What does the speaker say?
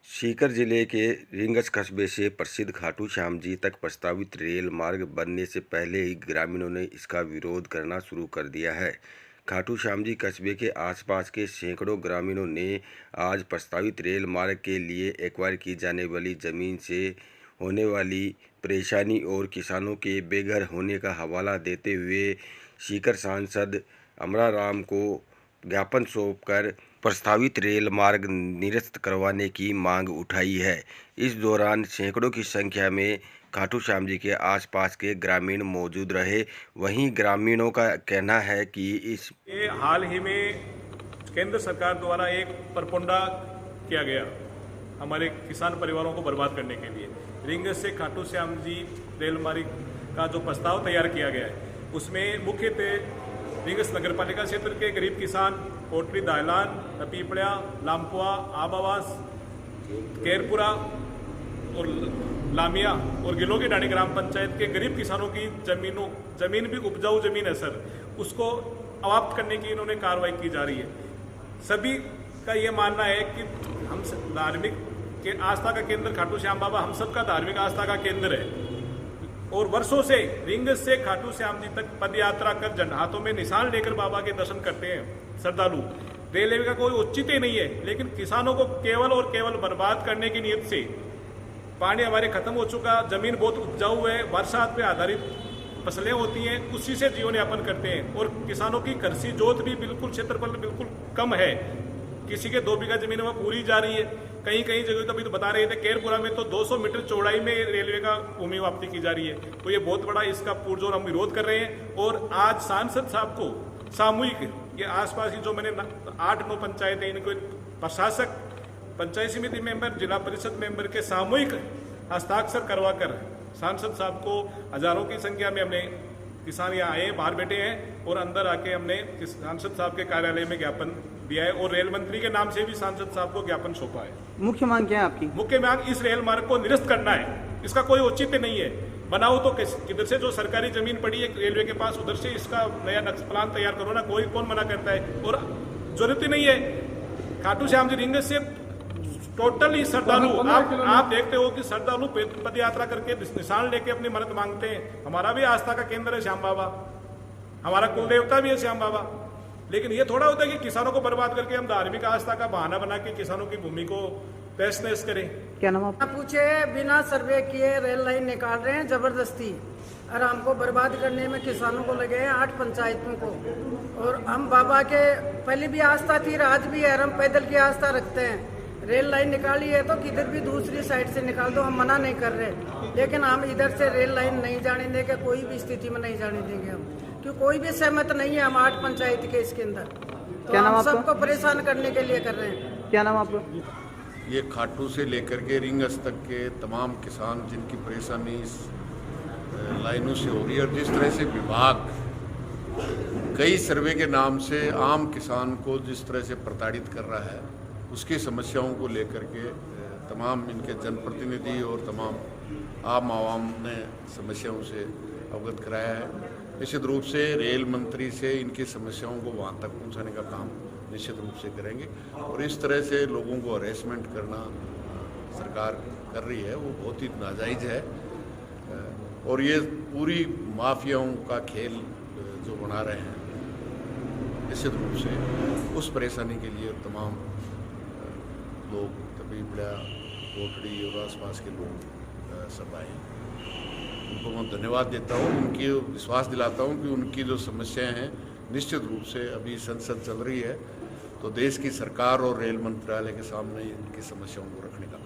सीकर जिले के रींगस कस्बे से प्रसिद्ध खाटू श्याम जी तक प्रस्तावित रेल मार्ग बनने से पहले ही ग्रामीणों ने इसका विरोध करना शुरू कर दिया है। खाटू श्याम जी कस्बे के आसपास के सैकड़ों ग्रामीणों ने आज प्रस्तावित रेल मार्ग के लिए एक्वायर की जाने वाली जमीन से होने वाली परेशानी और किसानों के बेघर होने का हवाला देते हुए सीकर सांसद अमराराम को ज्ञापन सौंपकर प्रस्तावित रेल मार्ग निरस्त करवाने की मांग उठाई है। इस दौरान सैकड़ों की संख्या में खाटू श्याम जी के आसपास के ग्रामीण मौजूद रहे। वहीं ग्रामीणों का कहना है कि ये हाल ही में केंद्र सरकार द्वारा एक परपोंडा किया गया हमारे किसान परिवारों को बर्बाद करने के लिए रींगस से खाटू श्याम जी रेल मार्ग का जो प्रस्ताव तैयार किया गया है, उसमें मुख्यतः रींगस नगरपालिका क्षेत्र के गरीब किसान कोटरी, दायलान, पीपड़िया, लामपुआ, आबावास, केरपुरा और लामिया और गिलो की डाणी ग्राम पंचायत के गरीब किसानों की जमीन भी उपजाऊ जमीन है सर, उसको समाप्त करने की इन्होंने कार्रवाई की जा रही है। सभी का ये मानना है कि हम धार्मिक के आस्था का केंद्र खाटू श्याम बाबा हम सबका धार्मिक आस्था का केंद्र है और वर्षों से रींगस से खाटू श्याम जी तक पद यात्रा कर हाथों में निशान लेकर बाबा के दर्शन करते हैं श्रद्धालु। रेलवे का कोई औचित्य नहीं है, लेकिन किसानों को केवल और केवल बर्बाद करने की नीयत से पानी हमारे खत्म हो चुका, जमीन बहुत उपजाऊ है, बरसात पे आधारित फसलें होती हैं, उसी से जीवन यापन करते हैं और किसानों की कृषि जोत भी बिल्कुल क्षेत्रफल बिल्कुल कम है। किसी के 2 बीघा जमीन में पूरी जा रही है, कहीं कहीं जगह तो अभी तो बता रहे थे केरपुरा में तो 200 मीटर चौड़ाई में रेलवे का भूमि वापसी की जा रही है। तो ये बहुत बड़ा इसका पुरजोर हम विरोध कर रहे हैं और आज सांसद साहब को सामूहिक ये आसपास की जो मैंने 8-9 पंचायतें इनको प्रशासक, पंचायत समिति मेंबर, जिला परिषद मेंबर के सामूहिक हस्ताक्षर करवाकर सांसद साहब को हजारों की संख्या में हमने किसान यहाँ आए, बाहर बैठे हैं और अंदर आके हमने सांसद साहब के कार्यालय में ज्ञापन दिया है और रेल मंत्री के नाम से भी सांसद साहब को ज्ञापन सौंपा है। मुख्य मांग क्या है आपकी? मुख्य मांग इस रेल मार्ग को निरस्त करना है, इसका कोई औचित्य नहीं है। बनाओ तो किधर से जो सरकारी जमीन पड़ी है रेलवे के पास, उधर से इसका नया नक्शा प्लान तैयार करो ना, कोई कौन मना करता है और जरूरत ही नहीं है। खाटू श्याम जी रींगस से टोटली श्रद्धालु आप देखते हो कि श्रद्धालु पद यात्रा करके निशान लेके अपनी मदद मांगते हैं। हमारा भी आस्था का केंद्र है श्याम बाबा, हमारा कुल देवता भी है श्याम बाबा, लेकिन ये थोड़ा होता है कि किसानों को बर्बाद करके हम धार्मिक आस्था का बहाना बना के किसानों की भूमि को तहस नहस करें। क्या नाम आपका? पूछे बिना सर्वे किए रेल लाइन निकाल रहे हैं जबरदस्ती और हमको बर्बाद करने में किसानों को लगे हैं 8 पंचायतों को। और हम बाबा के पहले भी आस्था थी, आज भी है, हम पैदल की आस्था रखते हैं। रेल लाइन निकाली है तो किधर भी दूसरी साइड से निकाल दो, हम मना नहीं कर रहे, लेकिन हम इधर से रेल लाइन नहीं जाने देंगे, कोई भी स्थिति में नहीं जाने देंगे हम, क्योंकि कोई भी सहमत नहीं है हम 8 पंचायत के इसके अंदर। तो क्या नाम हम सबको परेशान करने के लिए कर रहे हैं। क्या नाम आपका? ये खाटू से लेकर के रींगस तक के तमाम किसान जिनकी परेशानी इस लाइनों से हो रही है और जिस तरह से विभाग कई सर्वे के नाम से आम किसान को जिस तरह से प्रताड़ित कर रहा है, उसकी समस्याओं को लेकर के तमाम इनके जनप्रतिनिधि और तमाम आम आवाम ने समस्याओं से अवगत कराया है। निश्चित रूप से रेल मंत्री से इनकी समस्याओं को वहाँ तक पहुँचाने का काम निश्चित रूप से करेंगे और इस तरह से लोगों को हरेसमेंट करना सरकार कर रही है वो बहुत ही नाजायज़ है और ये पूरी माफियाओं का खेल जो बना रहे हैं, निश्चित रूप से उस परेशानी के लिए तमाम लोग तपीपड़ा, कोटड़ी और आसपास के लोग सब आए। उनको मैं धन्यवाद देता हूँ, उनकी विश्वास दिलाता हूँ कि उनकी जो समस्याएं हैं निश्चित रूप से अभी संसद चल रही है तो देश की सरकार और रेल मंत्रालय के सामने इनकी समस्याओं को रखने का